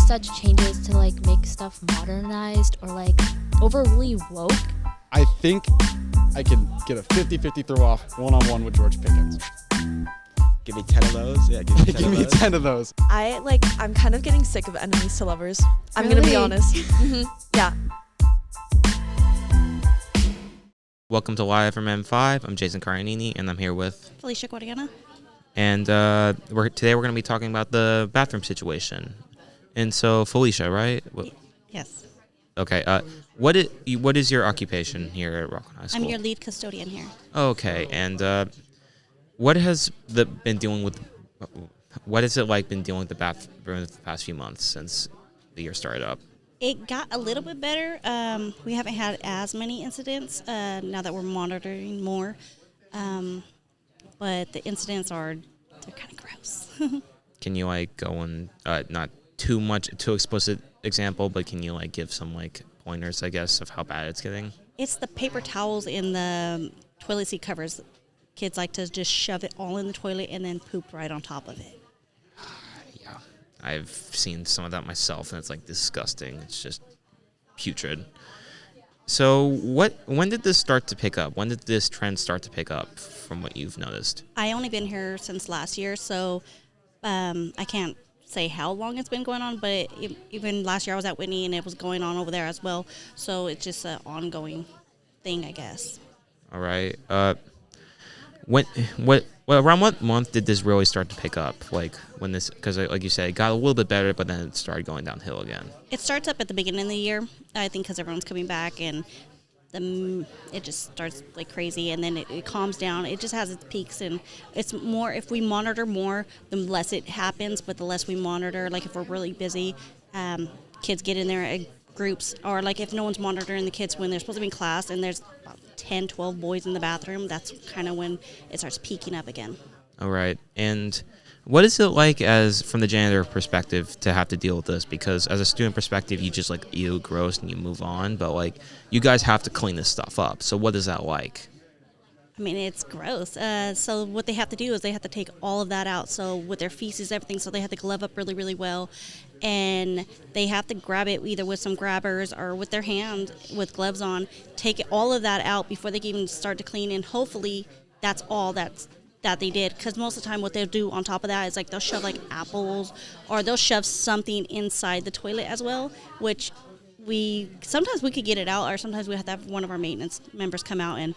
such changes to like make stuff modernized or like overly woke? I think I can get a 50-50 throw-off one-on-one with George Pickens. Give me 10 of those. Yeah, give me 10 Give of me those. 10 of those. I'm kind of getting sick of enemies to lovers. I'm going to be Really? honest. Yeah. Welcome to Live from M5. I'm Jason Cardinini, and I'm here with... Felicia Guadiana. And today we're going to be talking about the bathroom situation. And so, Felicia, right? Yes. Okay. What is your occupation here at Rocklin High School? I'm your lead custodian here. Okay. And what has been dealing with... What has it like been dealing with the bathroom the past few months since the year started up? It got a little bit better. We haven't had as many incidents now that we're monitoring more. But the incidents they're kind of gross. Can you go in, not too explicit example, but can you give some pointers, I guess, of how bad it's getting? It's the paper towels in the toilet seat covers. Kids like to just shove it all in the toilet and then poop right on top of it. Yeah, I've seen some of that myself, and it's disgusting. It's just putrid. So when did this start to pick up? When did this trend start to pick up from what you've noticed? I only been here since last year, so I can't say how long it's been going on, but even last year I was at Whitney and it was going on over there as well. So it's just an ongoing thing, I guess. All right. Around what month did this really start to pick up? When this, because like you said, it got a little bit better, but then it started going downhill again. It starts up at the beginning of the year, I think, because everyone's coming back and it just starts like crazy, and then it calms down. It just has its peaks, and it's more, if we monitor more, the less it happens, but the less we monitor, if we're really busy, kids get in there at groups, or if no one's monitoring the kids when they're supposed to be in class and there's about 10, 12 boys in the bathroom, that's kind of when it starts peaking up again. All right. And what is it like from the janitor perspective to have to deal with this? Because as a student perspective, you just ew, gross, and you move on. But you guys have to clean this stuff up. So what is that like? I mean, it's gross. So what they have to do is they have to take all of that out. So with their feces, everything, so they have to glove up really, really well. And they have to grab it either with some grabbers or with their hand with gloves on, take all of that out before they can even start to clean. And hopefully that's all that they did. Because most of the time what they'll do on top of that is they'll shove apples, or they'll shove something inside the toilet as well, which sometimes we could get it out, or sometimes we have to have one of our maintenance members come out and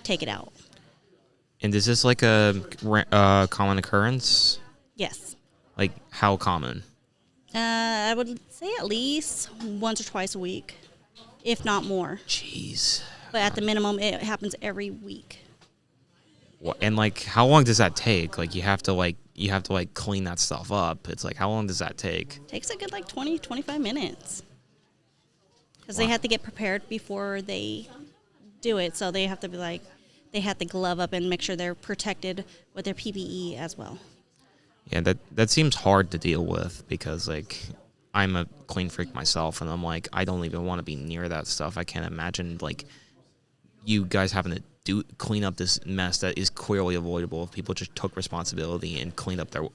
take it out. And is this a common occurrence? Yes. How common? I would say at least once or twice a week, if not more. Jeez. But at the minimum, it happens every week. And how long does that take? You have to clean that stuff up. It's how long does that take? It takes a good 20, 25 minutes. Because they have to get prepared before they do it. So they have to they have to glove up and make sure they're protected with their PPE as well. Yeah, that seems hard to deal with, because I'm a clean freak myself, and I'm I don't even want to be near that stuff. I can't imagine you guys having to clean up this mess that is clearly avoidable if people just took responsibility and cleaned up their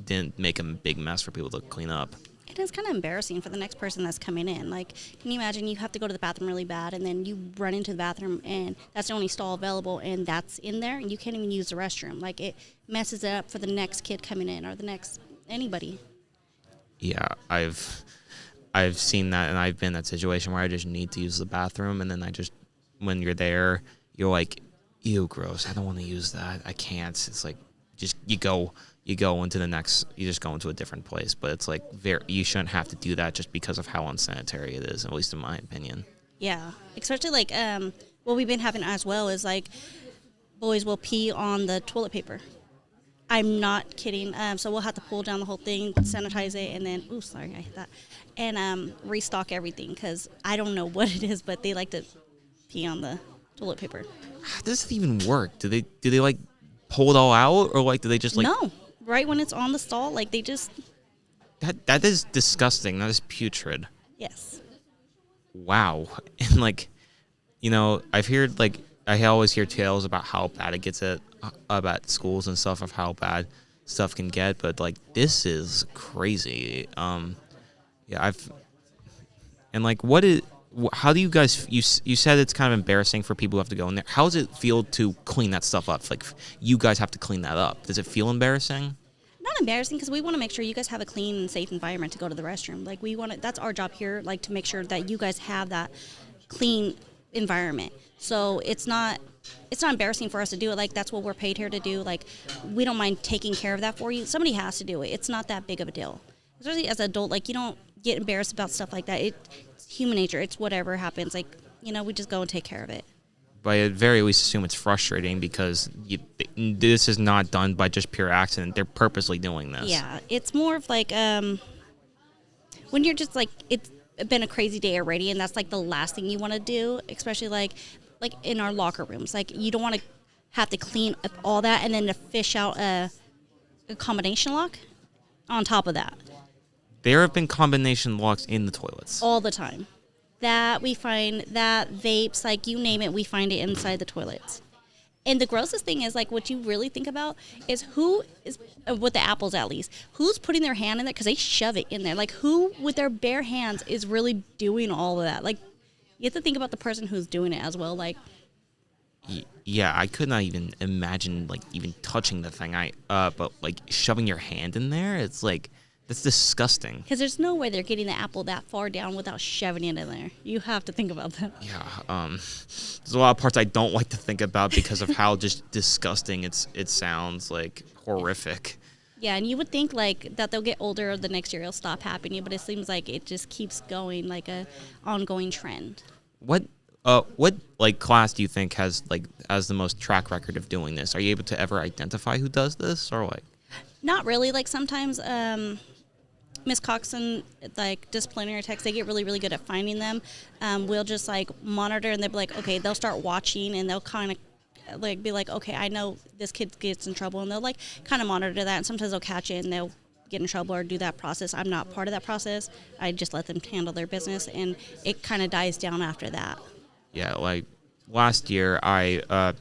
didn't make a big mess for people to clean up. It is kind of embarrassing for the next person that's coming in. Can you imagine you have to go to the bathroom really bad, and then you run into the bathroom, and that's the only stall available, and that's in there, and you can't even use the restroom. It messes it up for the next kid coming in, or the next anybody. Yeah, I've seen that, and I've been in that situation where I just need to use the bathroom, and then when you're there, you're ew, gross, I don't want to use that. I can't. It's just you go into the next, you just go into a different place. But it's you shouldn't have to do that just because of how unsanitary it is, at least in my opinion. Yeah. Especially what we've been having as well is boys will pee on the toilet paper. I'm not kidding. So we'll have to pull down the whole thing, sanitize it, and then, sorry, I hit that, and restock everything, because I don't know what it is, but they like to pee on the toilet paper. How does it even work? Do they pull it all out, or do they just No, right when it's on the stall, they just... That is disgusting. That is putrid. Yes. Wow. And I've heard I always hear tales about how bad it gets about schools and stuff, of how bad stuff can get, but this is crazy. Yeah, and like, how do you guys? You said it's kind of embarrassing for people who have to go in there. How does it feel to clean that stuff up? Like, you guys have to clean that up. Does it feel embarrassing? Not embarrassing, because we want to make sure you guys have a clean and safe environment to go to the restroom. Like, we want to, that's our job here, like, to make sure that you guys have that clean environment. So it's not embarrassing for us to do it. Like, that's what we're paid here to do. Like, we don't mind taking care of that for you. Somebody has to do it. It's not that big of a deal. Especially as an adult, like, you don't get embarrassed about stuff like that. It's human nature. It's whatever happens. Like, we just go and take care of it. But at very least assume it's frustrating because this is not done by just pure accident. They're purposely doing this. Yeah, it's more of like when you're just like, it's been a crazy day already, and that's like the last thing you want to do, especially like in our locker rooms. Like, you don't want to have to clean up all that and then to fish out a combination lock on top of that. There have been combination locks in the toilets. All the time. That we find, that vapes, like, you name it, we find it inside the toilets. And the grossest thing is, like, what you really think about is who is, with the apples at least, who's putting their hand in there, because they shove it in there. Like, who with their bare hands is really doing all of that? Like, you have to think about the person who's doing it as well. Like, yeah, I could not even imagine, like, even touching the thing. But like shoving your hand in there, it's like, that's disgusting. because there's no way they're getting the apple that far down without shoving it in there. You have to think about that. Yeah, there's a lot of parts I don't like to think about because of how just disgusting it sounds, like horrific. Yeah, and you would think like that they'll get older, or the next year it'll stop happening, but it seems like it just keeps going, like a ongoing trend. What like class do you think has the most track record of doing this? Are you able to ever identify who does this, or like? Not really. Like, sometimes Miss Coxon, like, disciplinary techs, they get really, really good at finding them. We'll just, like, monitor, and they'll be like, okay, they'll start watching, and they'll kind of, like, be like, okay, I know this kid gets in trouble, and they'll, like, kind of monitor that, and sometimes they'll catch it, and they'll get in trouble or do that process. I'm not part of that process. I just let them handle their business, and it kind of dies down after that. Yeah, like, last year, I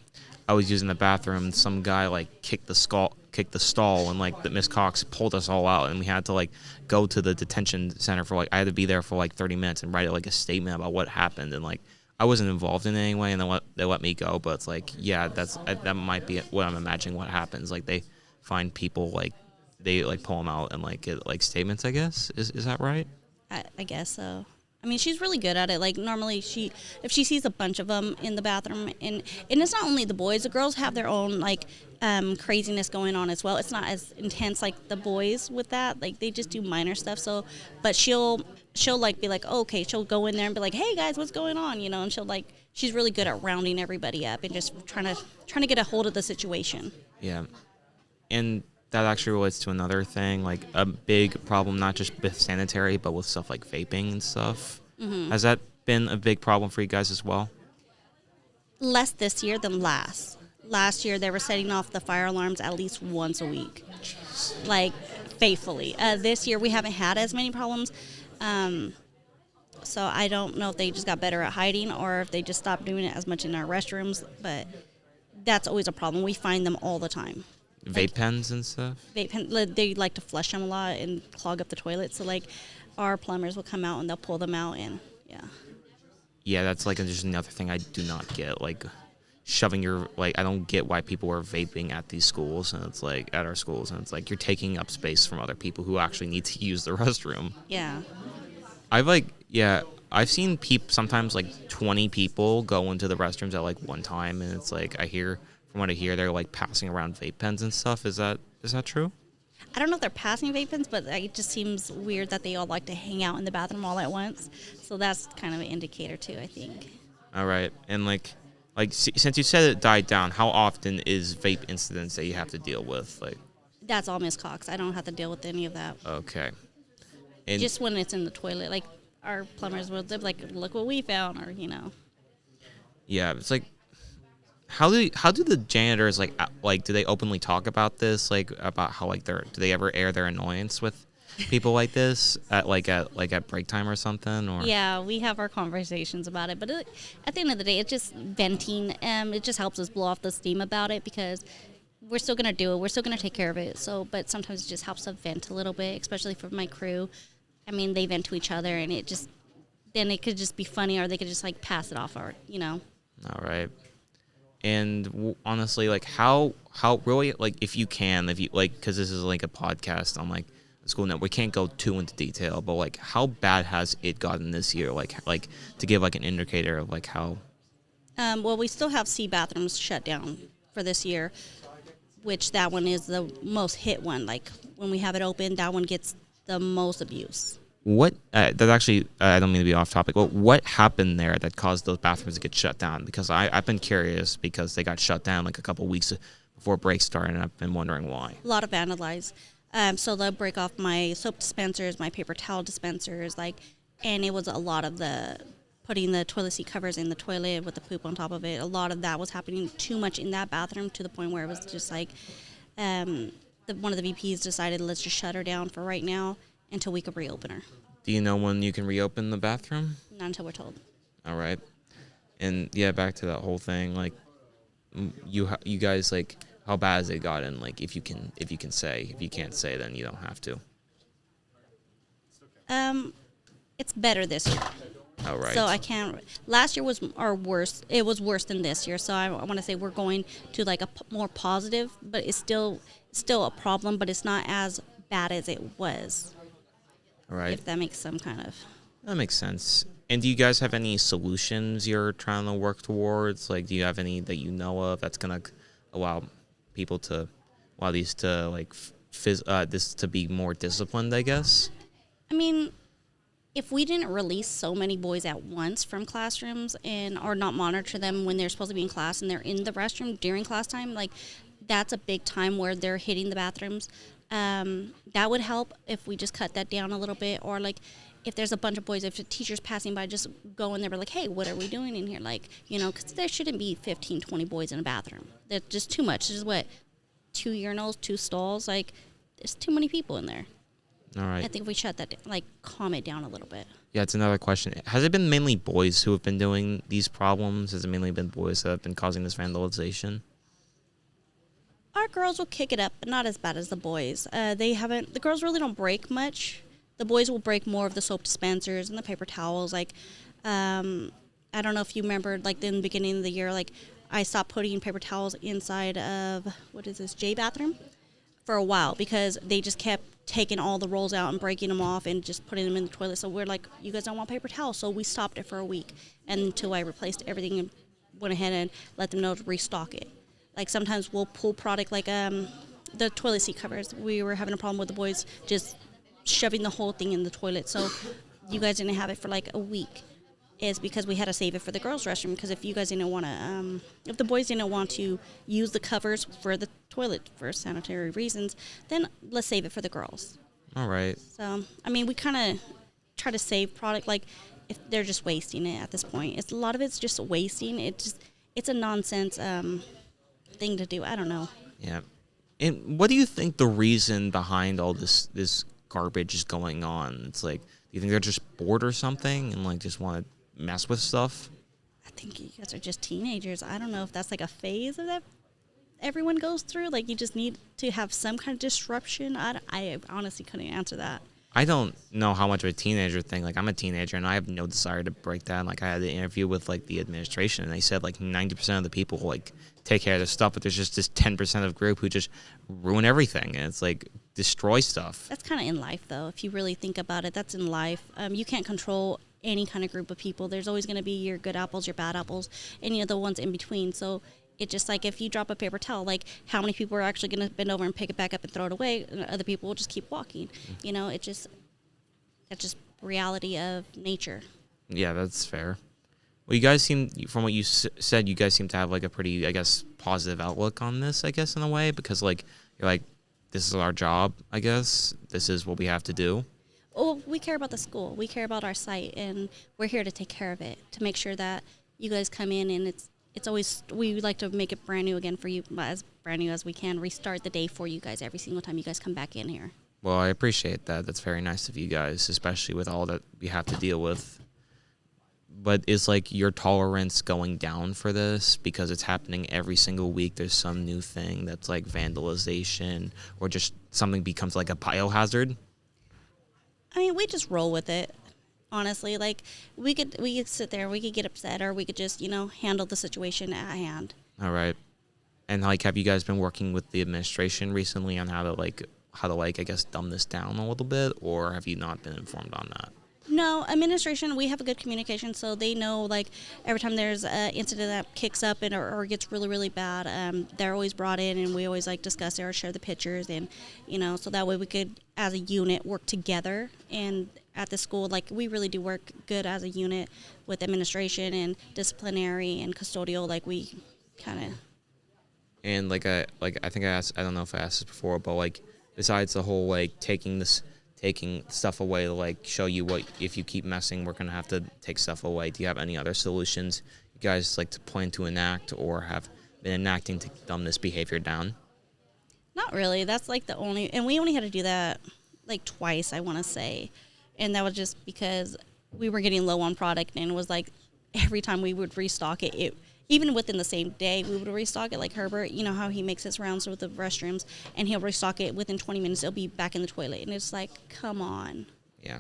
was using the bathroom, and some guy, like, kicked the stall, and like the Miss Cox pulled us all out, and we had to like go to the detention center for like, I had to be there for like 30 minutes and write like a statement about what happened, and like I wasn't involved in it anyway, and then they let me go. But it's like, yeah, that might be what I'm imagining what happens. Like, they find people, like they like pull them out and like get like statements, I guess. Is that right? I guess so. I mean, she's really good at it. Like, normally if she sees a bunch of them in the bathroom, and it's not only the boys, the girls have their own, like, craziness going on as well. It's not as intense like the boys with that. Like, they just do minor stuff. So, but she'll like be like, oh, okay, she'll go in there and be like, hey guys, what's going on? And she'll like, she's really good at rounding everybody up and just trying to get a hold of the situation. Yeah. And that actually relates to another thing, like a big problem, not just with sanitary, but with stuff like vaping and stuff. Mm-hmm. Has that been a big problem for you guys as well? Less this year than last. Last year, they were setting off the fire alarms at least once a week, like, faithfully. This year, we haven't had as many problems. So I don't know if they just got better at hiding or if they just stopped doing it as much in our restrooms, but that's always a problem. We find them all the time. Vape pens and stuff? Vape pen, they like to flush them a lot and clog up the toilet. So, like, our plumbers will come out and they'll pull them out, and, yeah. Yeah, that's, like, just another thing I do not get. Like, shoving your, like, I don't get why people are vaping at these schools, and it's, like, at our schools, and it's, like, you're taking up space from other people who actually need to use the restroom. Yeah. I've seen sometimes, like, 20 people go into the restrooms at, like, one time, and it's, like, from what I hear, they're like passing around vape pens and stuff. Is that true? I don't know if they're passing vape pens, but it just seems weird that they all like to hang out in the bathroom all at once. So that's kind of an indicator too, I think. All right, and like since you said it died down, how often is vape incidents that you have to deal with? Like, that's all Miss Cox. I don't have to deal with any of that. Okay. And just when it's in the toilet, like, our plumbers will, they're like, look what we found, or Yeah, it's like, how do the janitors like do they openly talk about this, like about how like do they ever air their annoyance with people like this at break time or something? Or yeah, we have our conversations about it, but at the end of the day, it's just venting. It just helps us blow off the steam about it, because we're still gonna do it, we're still gonna take care of it. So, but sometimes it just helps us vent a little bit, especially for my crew. I mean, they vent to each other, and then it could just be funny, or they could just like pass it off, or All right. And honestly, like how really, like if you like, because this is like a podcast on like the school network, we can't go too into detail, but like how bad has it gotten this year? Like to give like an indicator of like how. Well, we still have C bathrooms shut down for this year, which that one is the most hit one. Like when we have it open, that one gets the most abuse. What that actually, I don't mean to be off topic, but what happened there that caused those bathrooms to get shut down? Because I've been curious, because they got shut down like a couple weeks before break started, and I've been wondering why. A lot of vandalized. So they'll break off my soap dispensers, my paper towel dispensers, and it was a lot of the putting the toilet seat covers in the toilet with the poop on top of it. A lot of that was happening too much in that bathroom, to the point where it was just like one of the VPs decided, let's just shut her down for right now until we could reopen her. Do you know when you can reopen the bathroom? Not until we're told. All right. And yeah, back to that whole thing, like you guys, like how bad has it gotten? Like if you can say, if you can't say, then you don't have to. It's better this year. All right. So I can't. Last year was our worst. It was worse than this year. So I want to say we're going to like a more positive, but it's still a problem. But it's not as bad as it was. All right. If that makes some kind of. That makes sense. And do you guys have any solutions you're trying to work towards? Like, do you have any that you know of that's gonna allow people to, these to like this to be more disciplined, I guess? I mean, if we didn't release so many boys at once from classrooms or not monitor them when they're supposed to be in class and they're in the restroom during class time, like that's a big time where they're hitting the bathrooms. That would help if we just cut that down a little bit, or like if there's a bunch of boys, if the teacher's passing by, just go in there, but like, hey, what are we doing in here? Like, because there shouldn't be 15, 20 boys in a bathroom. That's just too much. There's 2 urinals, 2 stalls. Like, there's too many people in there. All right. I think if we shut that down, like calm it down a little bit. Yeah, it's another question. Has it been mainly boys who have been doing these problems? Has it mainly been boys that have been causing this vandalization? Our girls will kick it up, but not as bad as the boys. The girls really don't break much. The boys will break more of the soap dispensers and the paper towels. Like, I don't know if you remember, like in the beginning of the year, like I stopped putting paper towels inside of, J bathroom for a while, because they just kept taking all the rolls out and breaking them off and just putting them in the toilet. So we're like, you guys don't want paper towels. So we stopped it for a week, and until I replaced everything and went ahead and let them know to restock it. Like sometimes we'll pull product like the toilet seat covers. We were having a problem with the boys just shoving the whole thing in the toilet. So you guys didn't have it for like a week. Is because we had to save it for the girls' restroom. Because if you guys didn't want to, if the boys didn't want to use the covers for the toilet for sanitary reasons, then let's save it for the girls. All right. So, I mean, we kind of try to save product. Like, if they're just wasting it at this point. A lot of it's just wasting. It's a nonsense thing to do. I don't know. Yeah. And what do you think the reason behind all this garbage is going on? It's like, do you think they're just bored or something and like just want to mess with stuff? I think you guys are just teenagers. I don't know if that's like a phase that everyone goes through. Like, you just need to have some kind of disruption. I honestly couldn't answer that. I don't know how much of a teenager thing. Like, I'm a teenager and I have no desire to break that. Like, I had an interview with like the administration, and they said like 90% of the people like take care of their stuff, but there's just this 10% of group who just ruin everything, and it's like destroy stuff. That's kind of in life, though. If you really think about it, that's in life. You can't control any kind of group of people. There's always going to be your good apples, your bad apples, and the ones in between. So it just like if you drop a paper towel, like how many people are actually going to bend over and pick it back up and throw it away, and other people will just keep walking. That's just reality of nature. Yeah, that's fair. Well, you guys seem, from what you said, you guys seem to have like a pretty, I guess, positive outlook on this, I guess, in a way, because like you're like, this is our job, I guess. This is what we have to do. Well, we care about the school. We care about our site, and we're here to take care of it, to make sure that you guys come in, and it's always, we like to make it brand new again for you, as brand new as we can, restart the day for you guys every single time you guys come back in here. Well, I appreciate that. That's very nice of you guys, especially with all that we have to deal with. But is like your tolerance going down for this because it's happening every single week? There's some new thing that's like vandalization, or just something becomes like a biohazard? I mean, we just roll with it. Honestly, like we could sit there, we could get upset, or we could just handle the situation at hand. All right. And like, have you guys been working with the administration recently on how to I guess dumb this down a little bit, or have you not been informed on that? No, administration, we have a good communication, so they know, like, every time there's an incident that kicks up or gets really, really bad, they're always brought in, and we always, like, discuss it or share the pictures, and, so that way we could, as a unit, work together. And at the school, like, we really do work good as a unit with administration and disciplinary and custodial, like, we kind of... And, I think I asked, I don't know if I asked this before, but, like, besides the whole, like, taking stuff away to, like, show you what, if you keep messing, we're going to have to take stuff away. Do you have any other solutions you guys like to plan to enact or have been enacting to dumb this behavior down? Not really. That's, like, the only... And we only had to do that, like, twice, I want to say. And that was just because we were getting low on product, and it was, like, every time we would restock it, even within the same day, we would restock it. Like Herbert, you know how he makes his rounds with the restrooms, and he'll restock it within 20 minutes. It'll be back in the toilet, and it's like, come on. Yeah.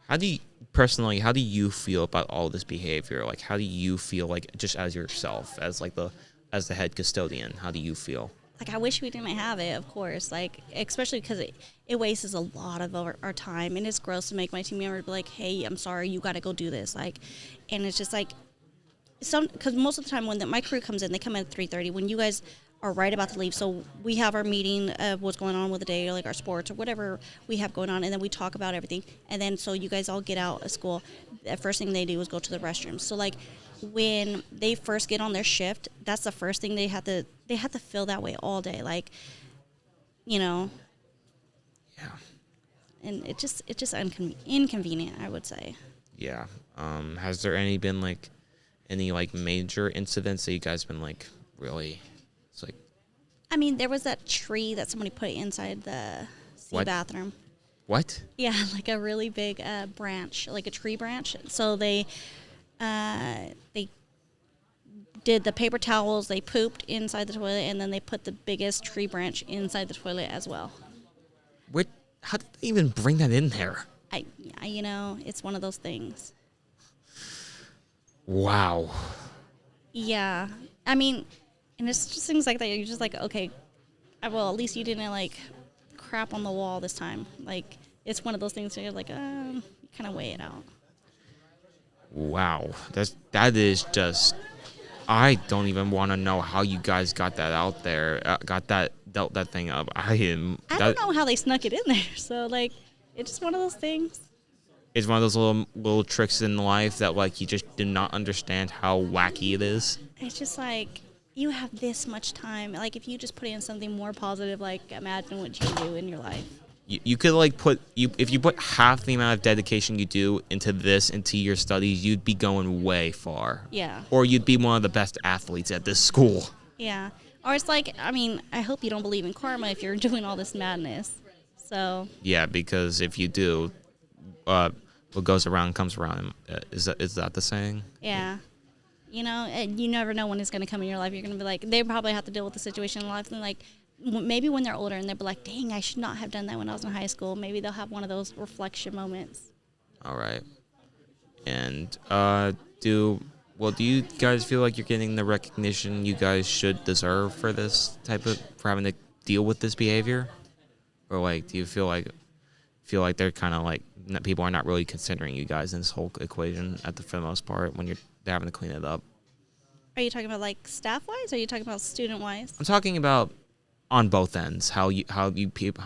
How do you feel about all this behavior? Like, how do you feel, like, just as yourself, as the head custodian? How do you feel? Like, I wish we didn't have it, of course. Like, especially because it wastes a lot of our time, and it's gross to make my team member be like, hey, I'm sorry, you got to go do this. Like, and it's just like, because most of the time when my crew comes in, they come in at 3:30. When you guys are right about to leave, so we have our meeting of what's going on with the day, or like our sports or whatever we have going on, and then we talk about everything. And then so you guys all get out of school. The first thing they do is go to the restroom. So like when they first get on their shift, that's the first thing they have to feel that way all day. Like, Yeah. And it's just inconvenient, I would say. Yeah. Has there been any major incidents that you guys been really? It's like. I mean, there was that tree that somebody put inside the bathroom. What? Yeah, like a really big branch, like a tree branch. So they did the paper towels. They pooped inside the toilet, and then they put the biggest tree branch inside the toilet as well. What? How did they even bring that in there? It's one of those things. Wow. Yeah, I mean, and it's just things like that. You're just like, okay, well, at least you didn't crap on the wall this time. Like, it's one of those things where you're like, you kind of weigh it out. Wow, that is just. I don't even want to know how you guys got that out there. Dealt that thing up. I don't know how they snuck it in there. So it's just one of those things. It's one of those little tricks in life that you just do not understand how wacky it is. It's just you have this much time. If you just put in something more positive, imagine what you can do in your life. You could if you put half the amount of dedication you do into your studies, you'd be going way far. Yeah. Or you'd be one of the best athletes at this school. Yeah. Or it's I hope you don't believe in karma if you're doing all this madness. So. Yeah, because if you do, what goes around comes around. Is that the saying? Yeah. And you never know when it's going to come in your life. You're going to be they probably have to deal with the situation in life, and maybe when they're older and they'll be like, dang, I should not have done that when I was in high school. Maybe they'll have one of those reflection moments. All right. And do you guys feel like you're getting the recognition you guys should deserve for for having to deal with this behavior? Or do you feel like they're kind of people are not really considering you guys in this whole equation for the most part when they're having to clean it up? Are you talking about staff-wise, or are you talking about student-wise? I'm talking about on both ends, how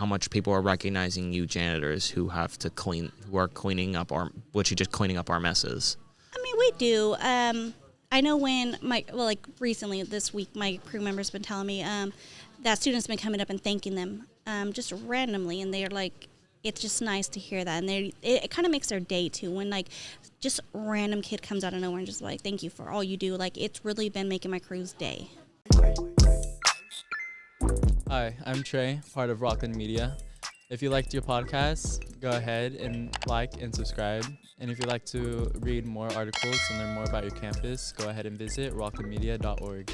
much people are recognizing you janitors who are cleaning up our messes. I mean, we do. I know when recently this week, my crew member's been telling me that students been coming up and thanking them just randomly, and they're it's just nice to hear that, and it kind of makes their day too when just random kid comes out of nowhere and just thank you for all you do. It's really been making my crew's day. Hi, I'm Trey, part of Rocklin Media. If you liked your podcast, go ahead and like and subscribe. And if you'd like to read more articles and learn more about your campus, go ahead and visit rocklinmedia.org.